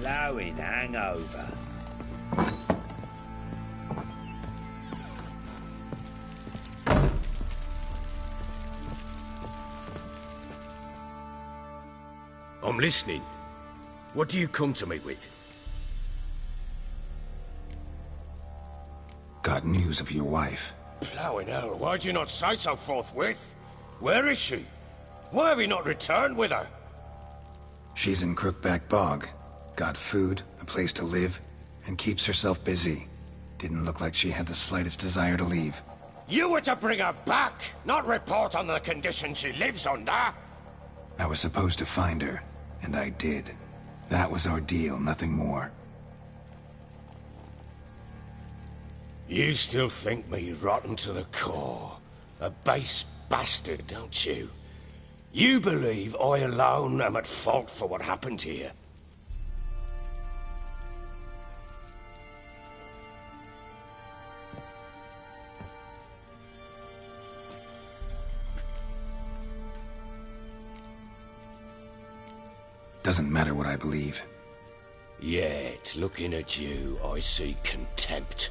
flowing hangover. I'm listening. What do you come to me with? Got news of your wife. Plowing hell, why'd you not say so forthwith? Where is she? Why have you not returned with her? She's in Crookback Bog. Got food, a place to live, and keeps herself busy. Didn't look like she had the slightest desire to leave. You were to bring her back, not report on the conditions she lives under. I was supposed to find her, and I did. That was our deal, nothing more. You still think me rotten to the core. A base bastard, don't you? You believe I alone am at fault for what happened here. Doesn't matter what I believe. Yet, looking at you, I see contempt.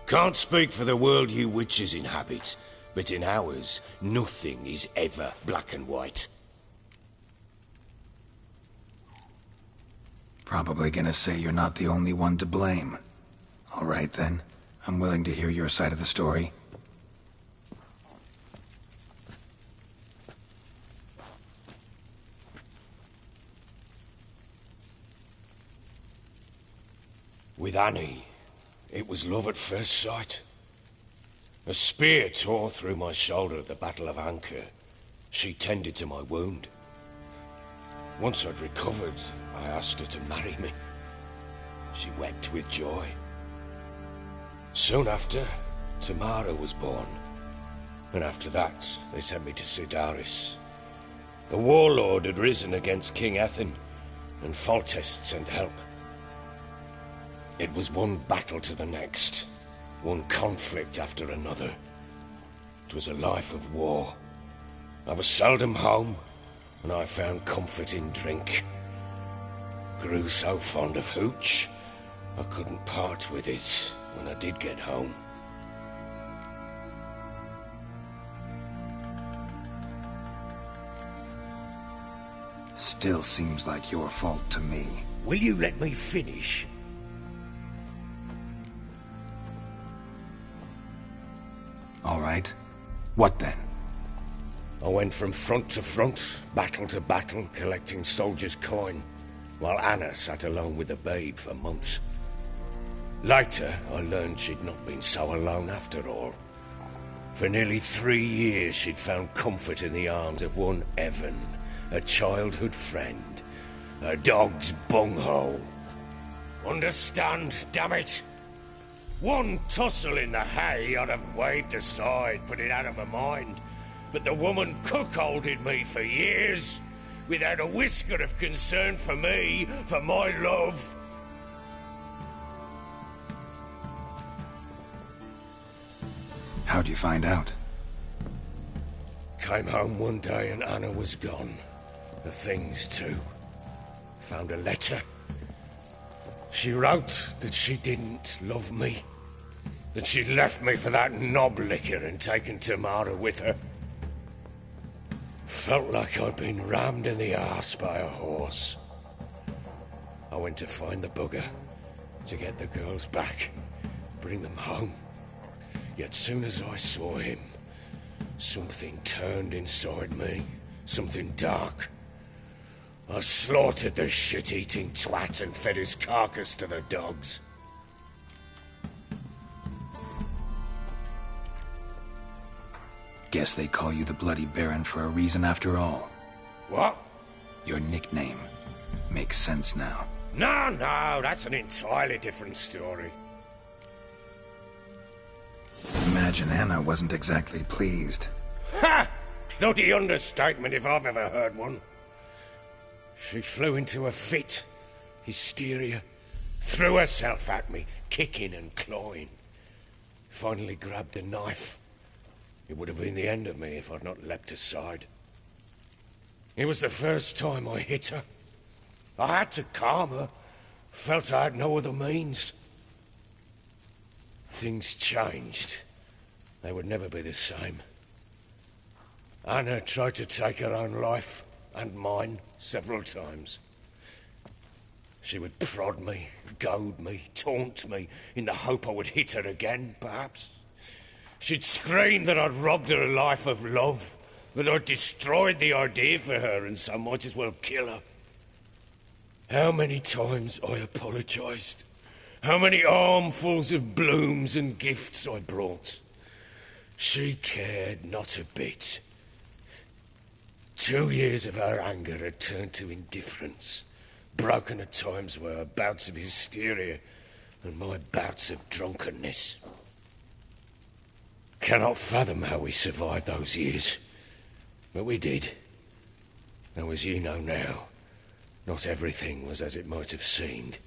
Can't speak for the world you witches inhabit, but in ours, nothing is ever black and white. Probably gonna say you're not the only one to blame. All right then, I'm willing to hear your side of the story. With Annie, it was love at first sight. A spear tore through my shoulder at the Battle of Anchor. She tended to my wound. Once I'd recovered, I asked her to marry me. She wept with joy. Soon after, Tamara was born. And after that, they sent me to Sidaris. A warlord had risen against King Ethan, and Foltest sent help. It was one battle to the next, one conflict after another. It was a life of war. I was seldom home, and I found comfort in drink. Grew so fond of hooch, I couldn't part with it when I did get home. Still seems like your fault to me. Will you let me finish? All right. What then? I went from front to front, battle to battle, collecting soldiers' coin, while Anna sat alone with the babe for months. Later, I learned she'd not been so alone after all. For nearly 3 years, she'd found comfort in the arms of one Evan, a childhood friend, a dog's bunghole. Understand, damn it? One tussle in the hay I'd have waved aside, put it out of my mind. But the woman cuckolded me for years, without a whisker of concern for me, for my love. How'd you find out? Came home one day and Anna was gone. The things too. Found a letter. She wrote that she didn't love me. That she'd left me for that knob licker and taken Tamara with her. Felt like I'd been rammed in the arse by a horse. I went to find the bugger, to get the girls back, bring them home. Yet soon as I saw him, something turned inside me, something dark. I slaughtered the shit-eating twat and fed his carcass to the dogs. Guess they call you the Bloody Baron for a reason after all. What? Your nickname. Makes sense now. No, that's an entirely different story. Imagine Anna wasn't exactly pleased. Ha! Bloody understatement if I've ever heard one. She flew into a fit, hysteria, threw herself at me, kicking and clawing. Finally grabbed a knife. It would have been the end of me if I'd not leapt aside. It was the first time I hit her. I had to calm her, Felt I had no other means. Things changed. They would never be the same. Anna tried to take her own life, and mine, several times. She would prod me, goad me, taunt me, in the hope I would hit her again, perhaps. She'd scream that I'd robbed her life of love, that I'd destroyed the idea for her, and so might as well kill her. How many times I apologised. How many armfuls of blooms and gifts I brought. She cared not a bit. 2 years of her anger had turned to indifference, broken at times by her bouts of hysteria and my bouts of drunkenness. Cannot fathom how we survived those years, but we did. Though as you know now, not everything was as it might have seemed.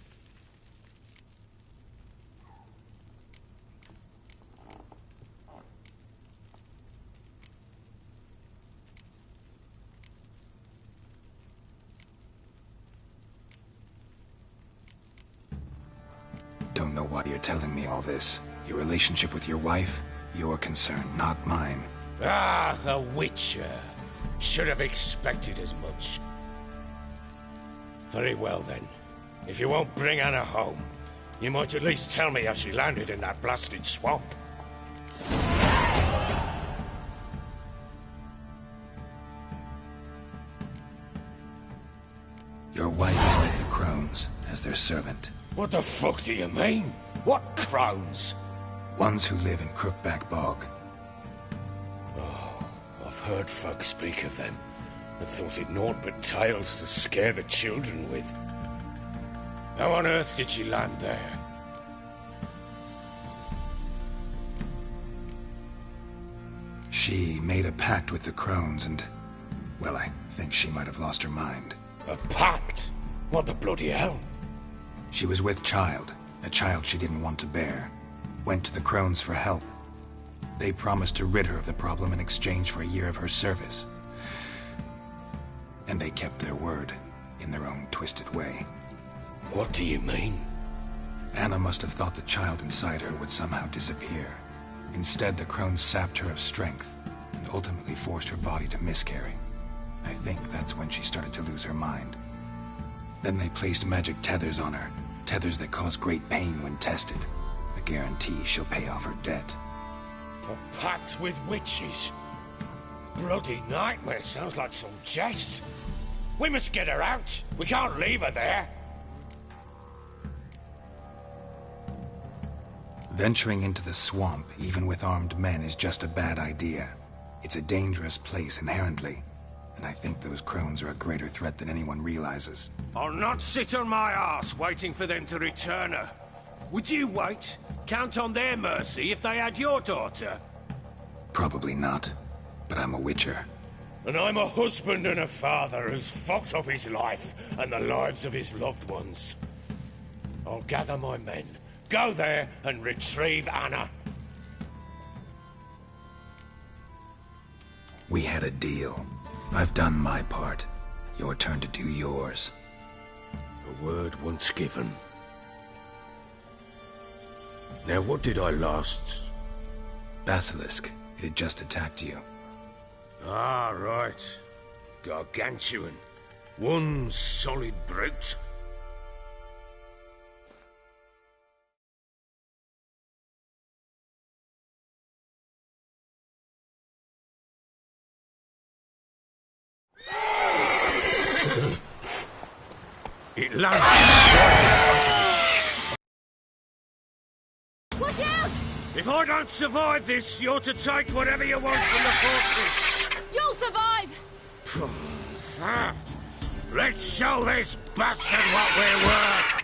Don't know why you're telling me all this. Your relationship with your wife? Your concern, not mine. Ah, a witcher. Should have expected as much. Very well then. If you won't bring Anna home, you might at least tell me how she landed in that blasted swamp. Your wife is with the crones, as their servant. What the fuck do you mean? What crones? Ones who live in Crookback Bog. Oh, I've heard folk speak of them, and thought it naught but tales to scare the children with. How on earth did she land there? She made a pact with the crones and... well, I think she might have lost her mind. A pact? What the bloody hell? She was with child, a child she didn't want to bear. Went to the crones for help. They promised to rid her of the problem in exchange for a year of her service. And they kept their word, in their own twisted way. What do you mean? Anna must have thought the child inside her would somehow disappear. Instead, the crones sapped her of strength, and ultimately forced her body to miscarry. I think that's when she started to lose her mind. Then they placed magic tethers on her, tethers that cause great pain when tested. A guarantee she'll pay off her debt. A pact with witches? Bloody nightmare, sounds like some jest. We must get her out. We can't leave her there. Venturing into the swamp, even with armed men, is just a bad idea. It's a dangerous place inherently, and I think those crones are a greater threat than anyone realizes. I'll not sit on my arse waiting for them to return her. Would you wait? Count on their mercy if they had your daughter? Probably not, but I'm a witcher. And I'm a husband and a father who's fucked up his life and the lives of his loved ones. I'll gather my men, go there and retrieve Anna. We had a deal. I've done my part. Your turn to do yours. A word once given. Now what did I last... Basilisk. It had just attacked you. Ah, right. Gargantuan. One solid brute. It landed right in front of us. Watch out! If I don't survive this, you're to take whatever you want from the fortress. You'll survive! Let's show this bastard what we're worth.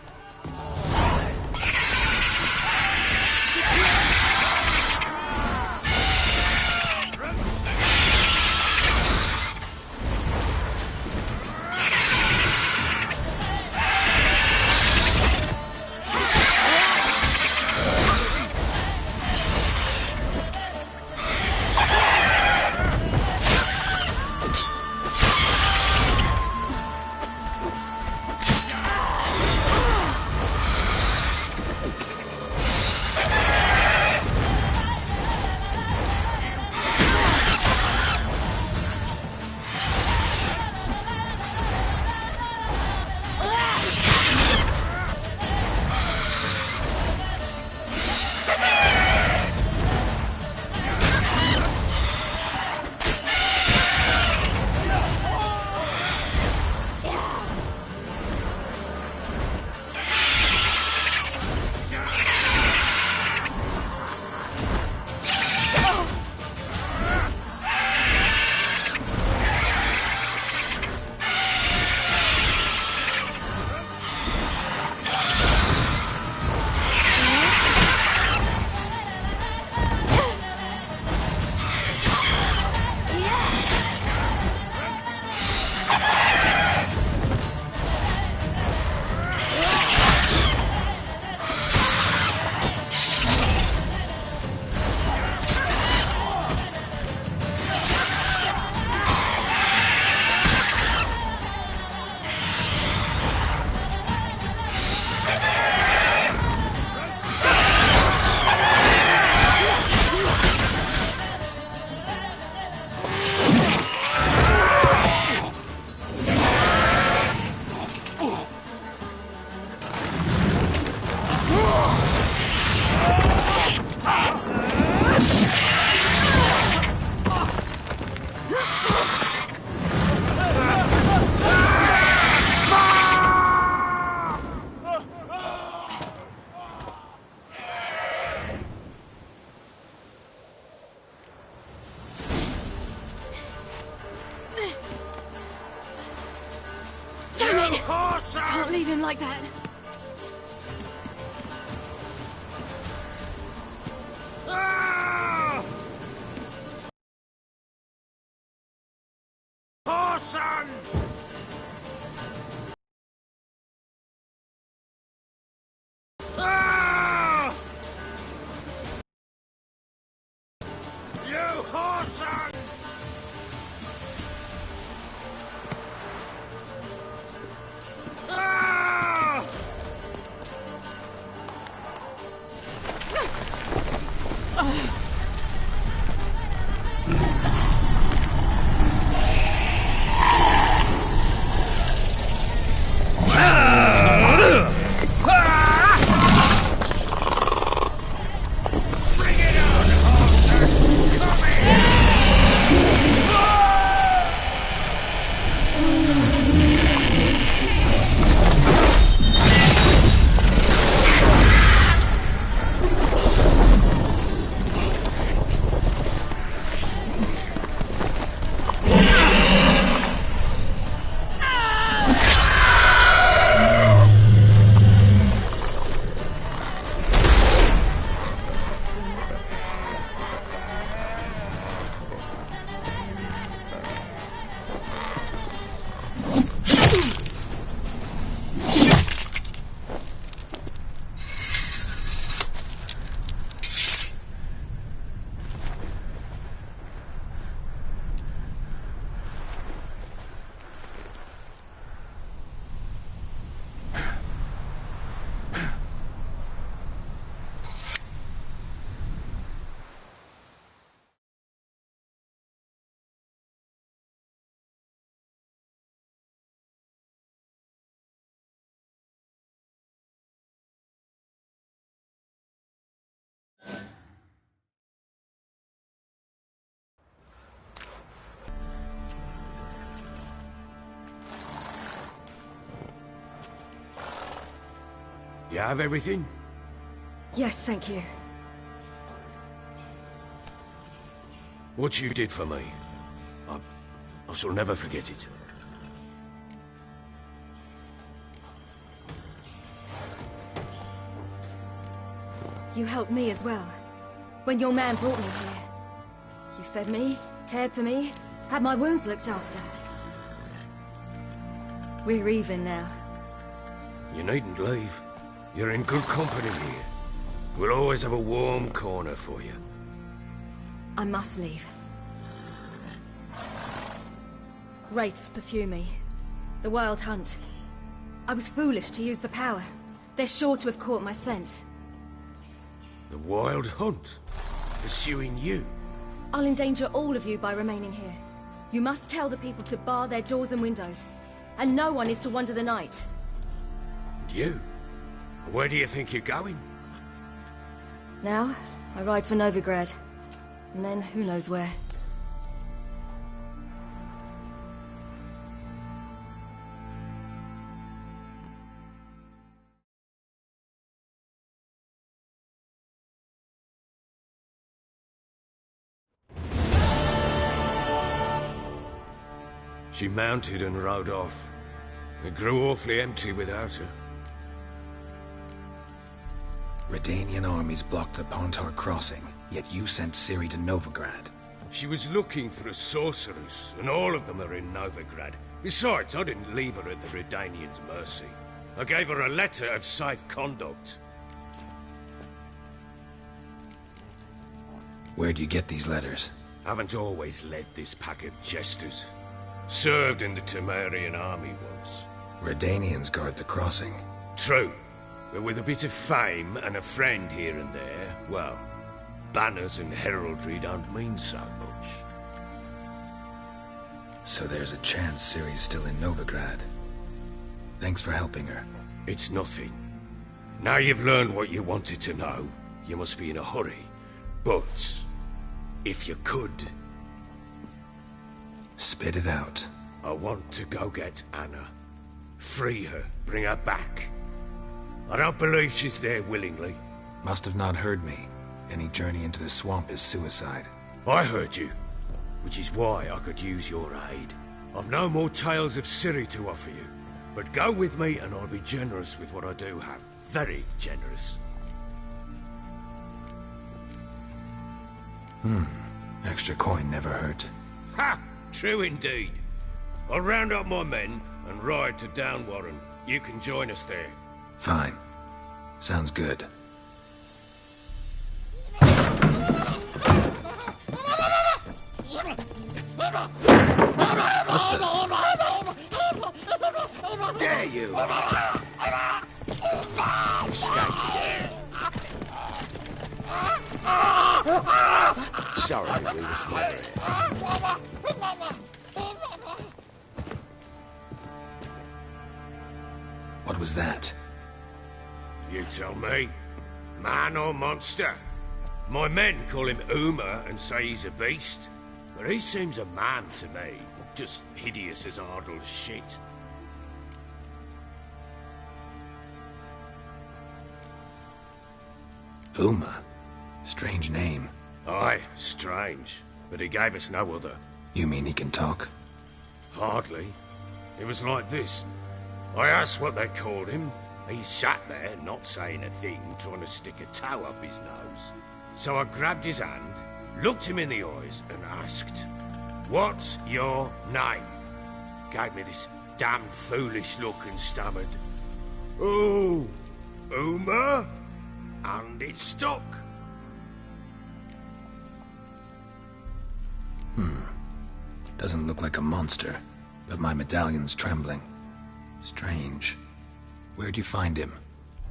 Can't leave him like that. Horson! You Horson! You have everything? Yes, thank you. What you did for me, I shall never forget it. You helped me as well. When your man brought me here. You fed me, cared for me, had my wounds looked after. We're even now. You needn't leave. You're in good company here. We'll always have a warm corner for you. I must leave. Wraiths pursue me. The Wild Hunt. I was foolish to use the power. They're sure to have caught my scent. The Wild Hunt? Pursuing you? I'll endanger all of you by remaining here. You must tell the people to bar their doors and windows. And no one is to wander the night. And you? Where do you think you're going? Now, I ride for Novigrad. And then, who knows where. She mounted and rode off. It grew awfully empty without her. Redanian armies blocked the Pontar crossing, yet you sent Ciri to Novigrad. She was looking for a sorceress, and all of them are in Novigrad. Besides, I didn't leave her at the Redanians' mercy. I gave her a letter of safe conduct. Where'd you get these letters? Haven't always led this pack of jesters. Served in the Temerian army once. Redanians guard the crossing. True. But with a bit of fame and a friend here and there, well, banners and heraldry don't mean so much. So there's a chance Ciri's still in Novigrad. Thanks for helping her. It's nothing. Now you've learned what you wanted to know, you must be in a hurry. But, if you could... Spit it out. I want to go get Anna. Free her, bring her back. I don't believe she's there willingly. Must have not heard me. Any journey into the swamp is suicide. I heard you, which is why I could use your aid. I've no more tales of Ciri to offer you, But go with me and I'll be generous with what I do have. Very generous. Extra coin never hurt. Ha! True indeed. I'll round up my men and ride to Downwarren. You can join us there. Fine. Sounds good. There you are! Escaped again. Sorry, we were still here. What was that? You tell me. Man or monster? My men call him Uma and say he's a beast. But he seems a man to me. Just hideous as Ardle's shit. Uma? Strange name. Aye, strange. But he gave us no other. You mean he can talk? Hardly. It was like this. I asked what they called him. He sat there, not saying a thing, trying to stick a toe up his nose. So I grabbed his hand, looked him in the eyes, and asked, "What's your name?" Gave me this damned foolish look and stammered, "Oh, Uma?" And it stuck. Doesn't look like a monster, but my medallion's trembling. Strange. Where'd you find him?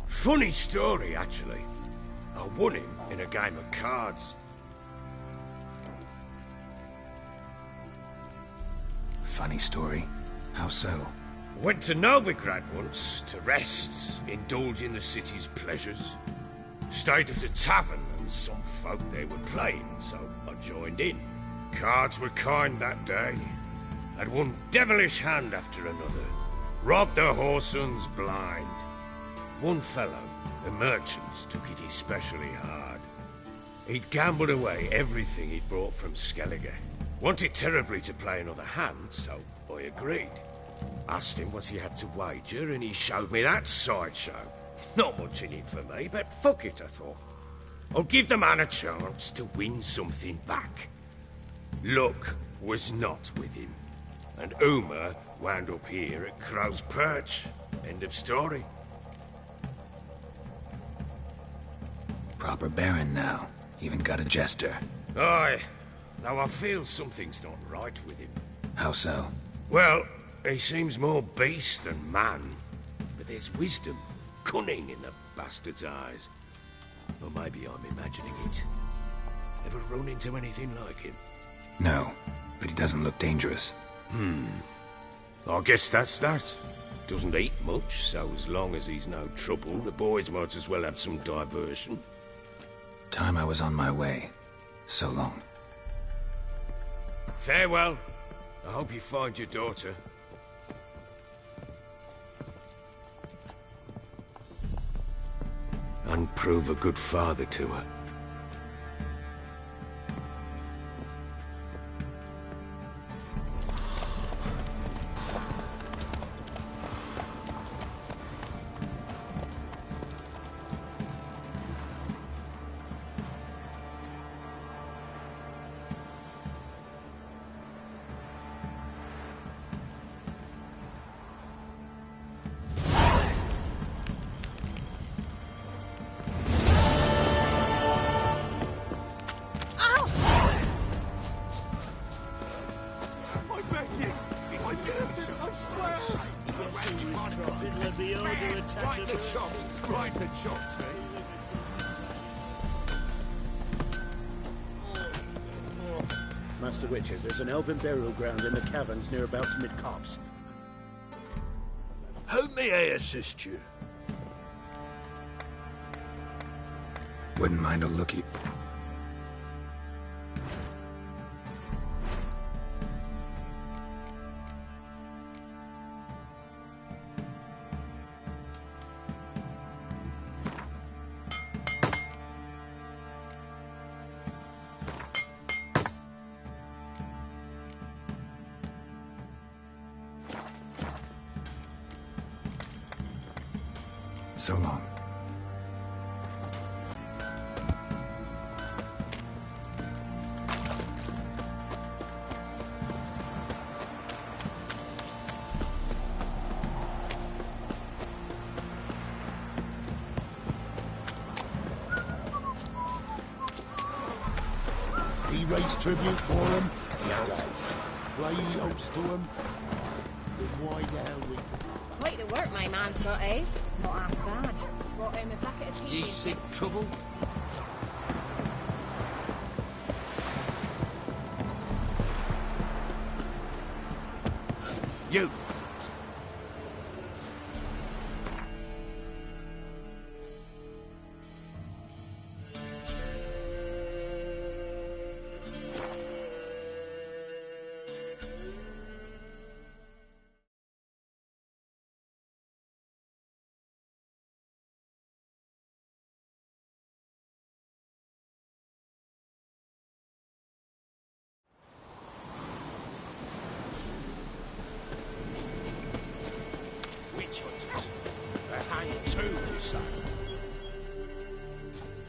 Funny story, actually. I won him in a game of cards. Funny story. How so? Went to Novigrad once to rest, indulge in the city's pleasures. Stayed at a tavern and some folk there were playing, so I joined in. Cards were kind that day. Had one devilish hand after another. Robbed the whoresons blind. One fellow, a merchant, took it especially hard. He'd gambled away everything he'd brought from Skellige. Wanted terribly to play another hand, so I agreed. Asked him what he had to wager, and he showed me that sideshow. Not much in it for me, but fuck it, I thought. I'll give the man a chance to win something back. Luck was not with him, and Uma wound up here at Crow's Perch. End of story. Proper baron now. Even got a jester. Aye, though I feel something's not right with him. How so? Well, he seems more beast than man, but there's wisdom, cunning in the bastard's eyes. Or maybe I'm imagining it. Ever run into anything like him? No, but he doesn't look dangerous. I guess that's that. Doesn't eat much, so as long as he's no trouble, the boys might as well have some diversion. Time I was on my way. So long. Farewell. I hope you find your daughter. And prove a good father to her. Master Witcher, there's an elven burial ground in the caverns nearabouts mid-copse. How may I assist you? Wouldn't mind a lookie. So long. He raised tribute for him. Raised hopes to him. Why the hell we... Quite the work my man's got, eh? Not half bad. Brought him a bucket of tea. Ye seek trouble? You! Witch hunters. They hang too, you say.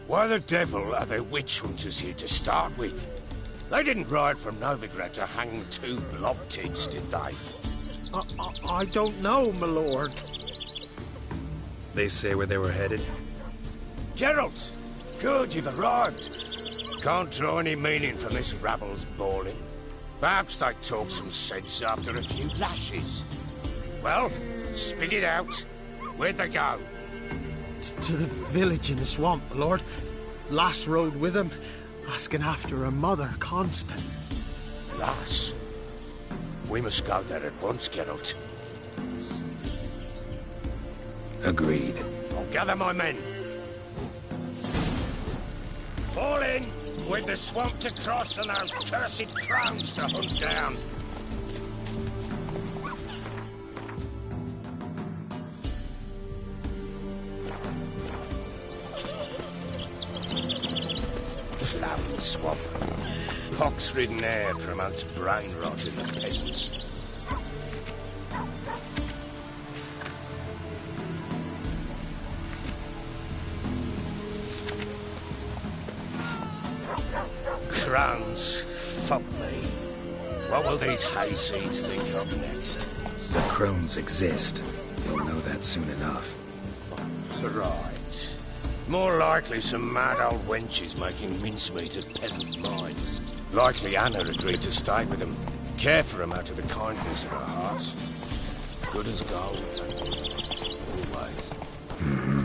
Why the devil are there witch hunters here to start with? They didn't ride from Novigrad to hang two blob-tits, did they? I don't know, my lord. They say where they were headed? Geralt! Good, you've arrived. Can't draw any meaning from this rabble's bawling. Perhaps they talk some sense after a few lashes. Well, spit it out. Where'd they go? To the village in the swamp, my lord. Lass rode with him, asking after her mother, Constant. Lass? We must go there at once, Geralt. Agreed. I'll gather my men. Fall in! With the swamp to cross and those cursed crowns to hunt down. Ploughing swamp. Pox-ridden air promotes brain rot in the peasants. Crowns, fuck me. What will these hayseeds think of next? The crones exist. You'll know that soon enough. Right. More likely some mad old wenches making mincemeat at peasant mines. Likely Anna agreed to stay with them, care for them out of the kindness of her heart. Good as gold. Always. Mm-hmm.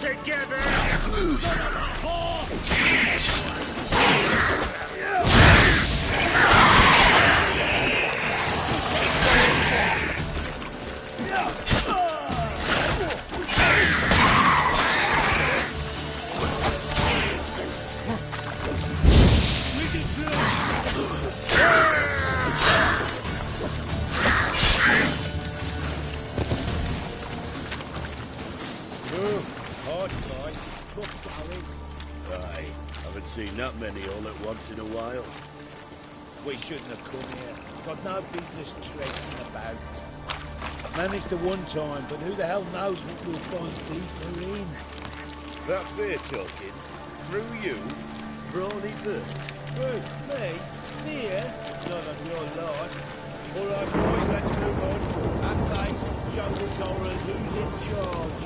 Together! Aye, haven't seen that many all at once in a while. We shouldn't have come here. Got no business traipsing about. Managed the one time, but who the hell knows what we'll find deeper in. That fair talking? Through you? Brawny bird? Who, me? Fear? None of your lot. All right, boys, let's move on. At pace, show the Zoras who's in charge.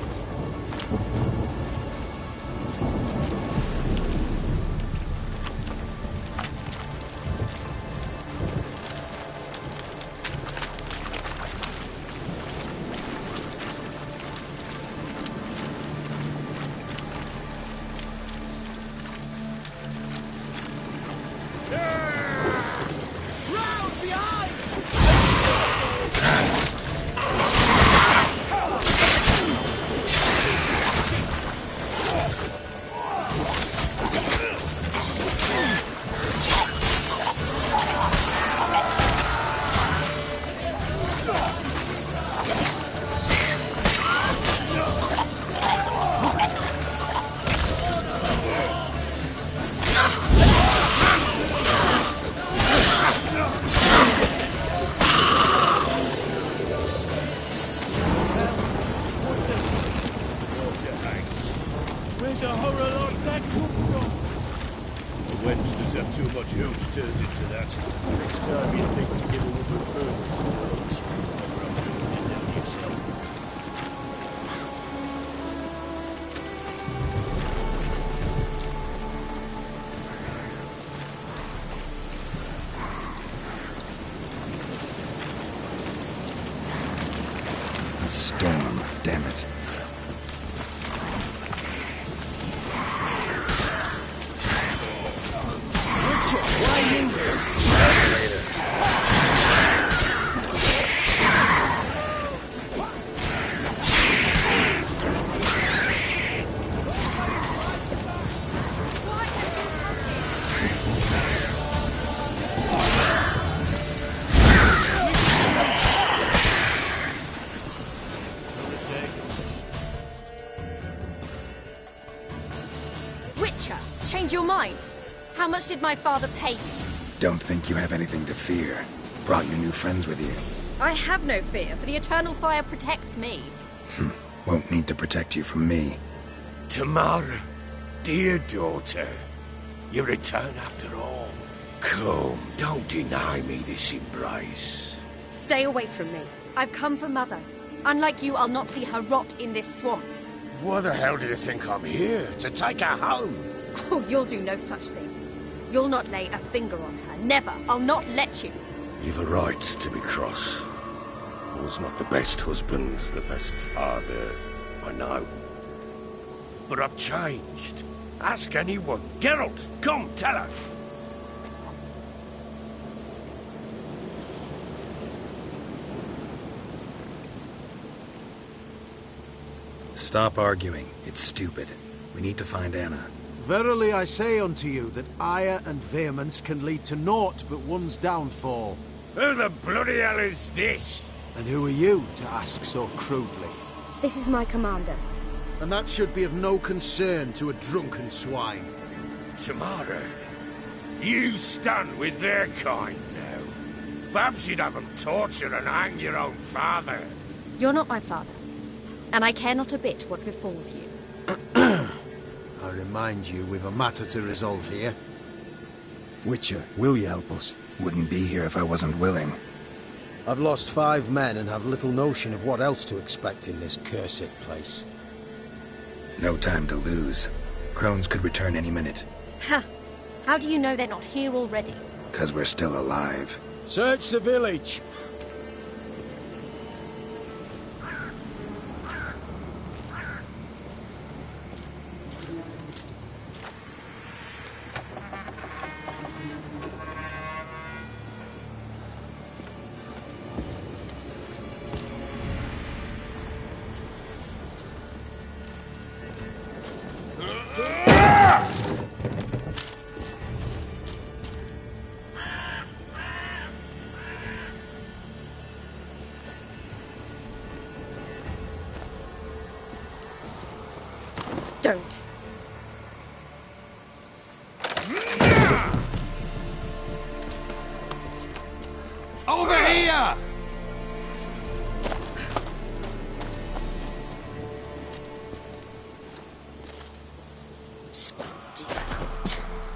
Where's a horror like that come from? The wench does have too much hooch turns into that. Next time you think to give a woman burns, don't. Never I'm doing it now yourself. A storm, damn it. Witcher, change your mind. How much did my father pay you? Don't think you have anything to fear. Brought your new friends with you. I have no fear, for the eternal fire protects me. Won't need to protect you from me. Tamara, dear daughter, you return after all. Come, don't deny me this embrace. Stay away from me. I've come for Mother. Unlike you, I'll not see her rot in this swamp. Why the hell do you think I'm here? To take her home? Oh, you'll do no such thing. You'll not lay a finger on her. Never. I'll not let you. You've a right to be cross. I was not the best husband, the best father, I know. But I've changed. Ask anyone. Geralt, come, tell her. Stop arguing. It's stupid. We need to find Anna. Verily I say unto you that ire and vehemence can lead to naught but one's downfall. Who the bloody hell is this? And who are you to ask so crudely? This is my commander. And that should be of no concern to a drunken swine. Tamara, you stand with their kind now. Perhaps you'd have them torture and hang your own father. You're not my father. And I care not a bit what befalls you. I remind you we've a matter to resolve here. Witcher, will you help us? Wouldn't be here if I wasn't willing. I've lost 5 men and have little notion of what else to expect in this cursed place. No time to lose. Crones could return any minute. Ha! How do you know they're not here already? 'Cause we're still alive. Search the village! Don't. Over here!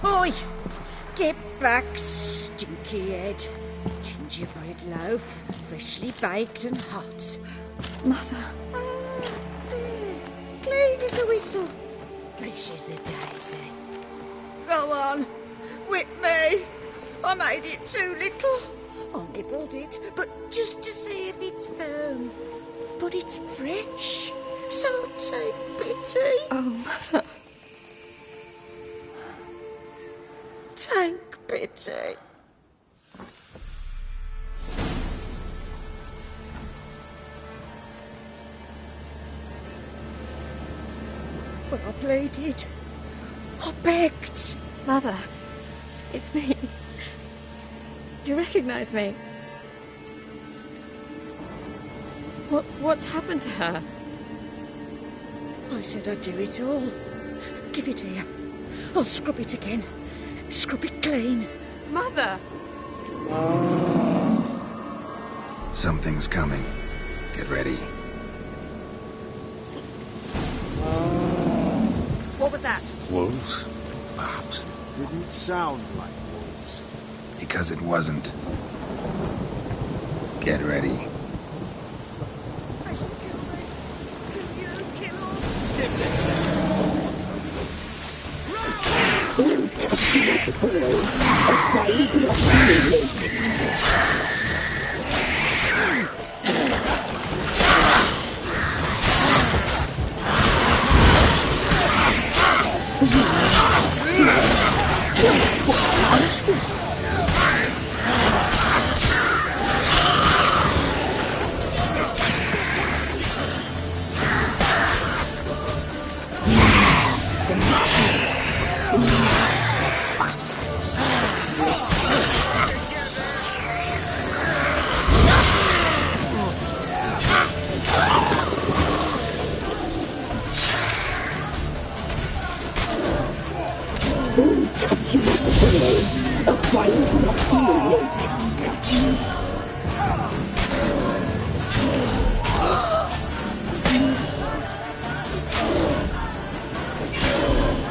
Oi! Get back, stinky head. Gingerbread loaf, freshly baked and hot. Mother. There, clean as a whistle, fresh as a daisy. Go on, whip me. I made it too little. I nibbled it, but just to see if it's firm. But it's fresh, so take pity. Oh, Mother. Take pity. But I pleaded. I begged. Mother. It's me. Do you recognize me? What's happened to her? I said I'd do it all. Give it here. I'll scrub it again. Scrub it clean. Mother! Something's coming. Get ready. What was that? Wolves? Perhaps. Didn't sound like wolves. Because it wasn't. Get ready. I should kill me. Can you kill?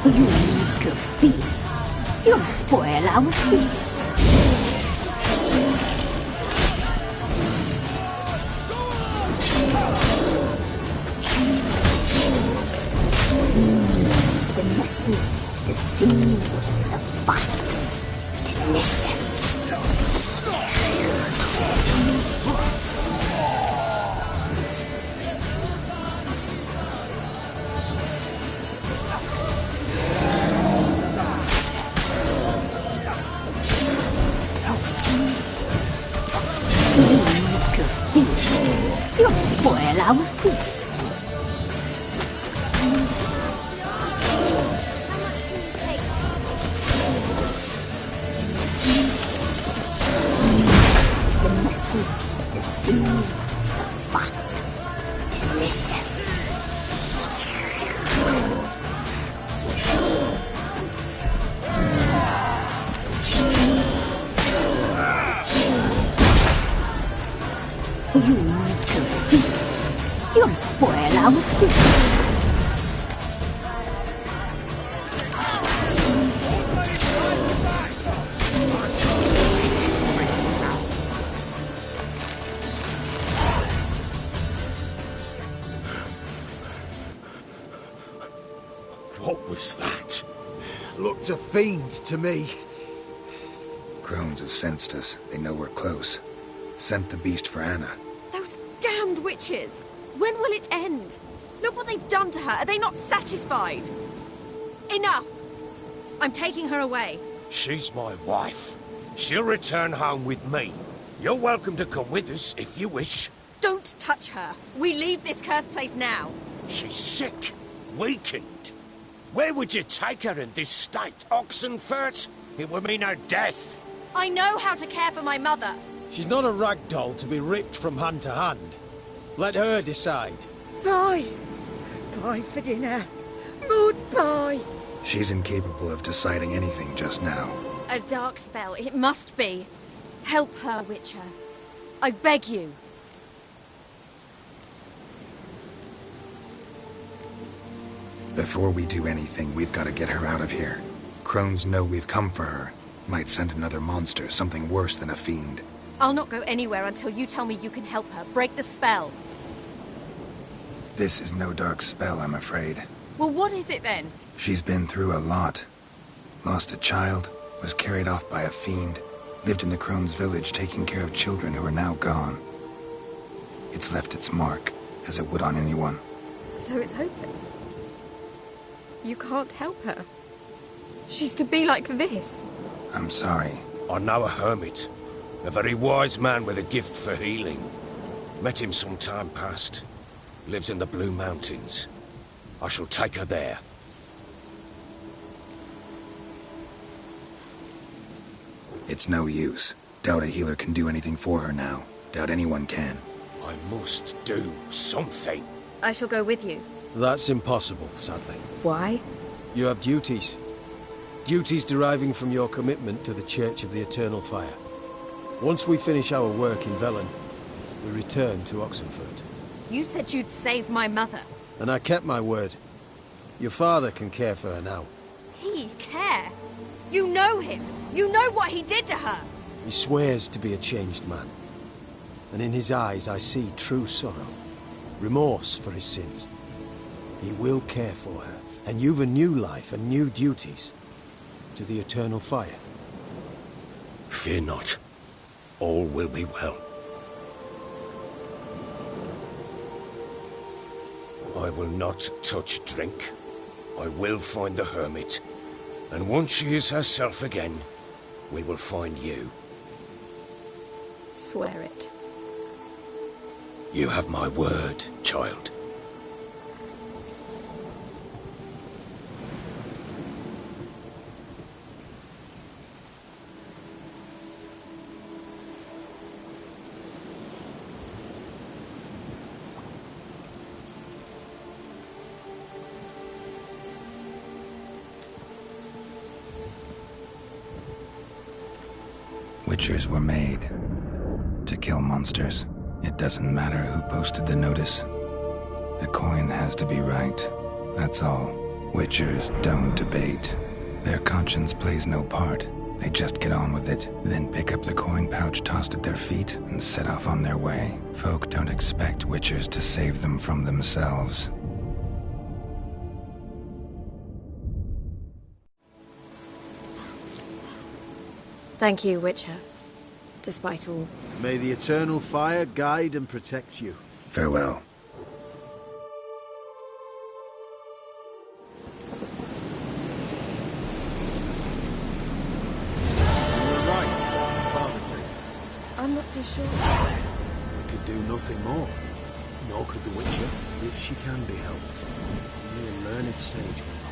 You meek fiend. You'll spoil our feast. The messy, the sinuous, the fine. Delicious. You'll spoil our feast. The messy, the sinuous, the fat, delicious. You need to feed. You'll spoil our feast. What was that? Looked a fiend to me. Crones have sensed us. They know we're close. Sent the beast for Anna. Those damned witches! When will it end? Look what they've done to her. Are they not satisfied? Enough! I'm taking her away. She's my wife. She'll return home with me. You're welcome to come with us if you wish. Don't touch her. We leave this cursed place now. She's sick, weakened. Where would you take her in this state? Oxenfurt? It would mean her death. I know how to care for my mother. She's not a rag doll to be ripped from hand to hand. Let her decide. Bye. Bye for dinner. Mood bye. She's incapable of deciding anything just now. A dark spell, it must be. Help her, Witcher. I beg you. Before we do anything, we've got to get her out of here. Crones know we've come for her. Might send another monster, something worse than a fiend. I'll not go anywhere until you tell me you can help her. Break the spell. This is no dark spell, I'm afraid. Well, what is it then? She's been through a lot. Lost a child, was carried off by a fiend, lived in the crone's village taking care of children who are now gone. It's left its mark, as it would on anyone. So it's hopeless. You can't help her. She's to be like this. I'm sorry. I know a hermit. A very wise man with a gift for healing. Met him some time past. Lives in the Blue Mountains. I shall take her there. It's no use. Doubt a healer can do anything for her now. Doubt anyone can. I must do something. I shall go with you. That's impossible, sadly. Why? You have duties. Duties deriving from your commitment to the Church of the Eternal Fire. Once we finish our work in Velen, we return to Oxenfurt. You said you'd save my mother. And I kept my word. Your father can care for her now. He care? You know him. You know what he did to her. He swears to be a changed man. And in his eyes I see true sorrow. Remorse for his sins. He will care for her. And you've a new life and new duties. To the Eternal Fire. Fear not. All will be well. I will not touch drink. I will find the hermit. And once she is herself again, we will find you. Swear it. You have my word, child. Witchers were made to kill monsters. It doesn't matter who posted the notice. The coin has to be right. That's all. Witchers don't debate. Their conscience plays no part. They just get on with it, then pick up the coin pouch tossed at their feet and set off on their way. Folk don't expect witchers to save them from themselves. Thank you, Witcher. Despite all. May the Eternal Fire guide and protect you. Farewell. You were right, Father Taylor. I'm not so sure. We could do nothing more. Nor could the Witcher, if she can be helped. Only a learned sage will.